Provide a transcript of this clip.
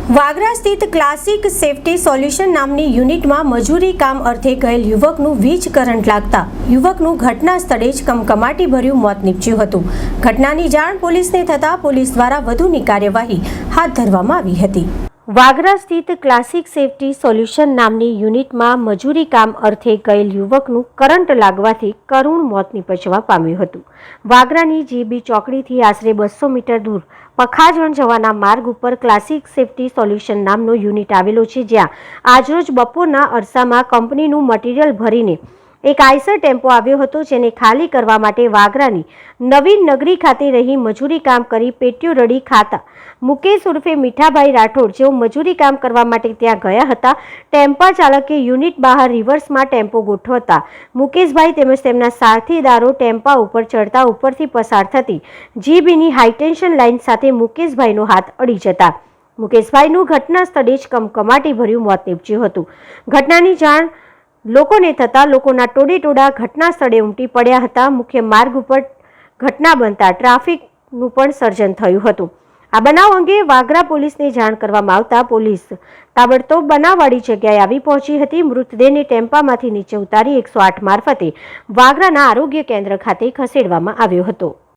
વાગરા સ્થિત classic safety solution નામની યુનિટમાં મજૂરી કામ અર્થે ગયેલ યુવકનું વીજ કરંટ લાગતા યુવકનું ઘટના સ્થળે જ કમકમાટીભર્યું મોત નીપજ્યું હતું। ઘટનાની જાણ પોલીસને થતાં પોલીસ દ્વારા વધુની કાર્યવાહી હાથ ધરવામાં આવી હતી। વાગરા સ્થિત ક્લાસિક સેફટી સોલ્યુશન નામની યુનિટમાં મજૂરી કામ અર્થે ગયેલ યુવકનું કરંટ લાગવાથી કરુણ મોત નીપજવા પામ્યું હતું। વાગરાની જીબી ચોકડીથી આશરે 200 મીટર દૂર પખાજણ જવાના માર્ગ ઉપર ક્લાસિક સેફટી સોલ્યુશન નામનો યુનિટ આવેલો છે, જ્યાં આજરોજ બપોરના અરસામાં કંપનીનું મટીરીયલ ભરીને એક આઈસર ટેમ્પો આવ્યો હતો, જેને ખાલી કરવા માટે વાગરાની નવીન નગરી ખાતે રહી મજૂરી કામ કરી પેટીઓ રડી ખાતા મુકેશ ઉર્ફે મીઠાભાઈ રાઠોડ જેઓ મજૂરી કામ કરવા માટે ત્યાં ગયા હતા। ટેમ્પા ચાલકે યુનિટ બહાર રિવર્સમાં ટેમ્પો ગોઠવતા મુકેશભાઈ તેમજ તેમના સાથીદારો ટેમ્પા ઉપર ચડતા ઉપરથી પસાર થતી જીબીની હાઈટેન્શન લાઇન સાથે મુકેશભાઈનો હાથ અડી જતા મુકેશભાઈનું ઘટના સ્થળે જ કમકમાટીભર્યું મોત નીપજ્યું હતું। ઘટનાની જાણ લોકોને થતાં લોકોના ટોળેટોળા ઘટના સ્થળે ઉમટી પડ્યા હતા। મુખ્ય માર્ગ ઉપર ઘટના બનતા ટ્રાફિકનું પણ સર્જન થયું હતું। આ બનાવ અંગે વાગરા પોલીસને જાણ કરવામાં આવતા પોલીસ તાબડતોબ બનાવવાળી જગ્યાએ આવી પહોંચી હતી। મૃતદેહને ટેમ્પામાંથી નીચે ઉતારી 108 મારફતે વાગરાના આરોગ્ય કેન્દ્ર ખાતે ખસેડવામાં આવ્યો હતો।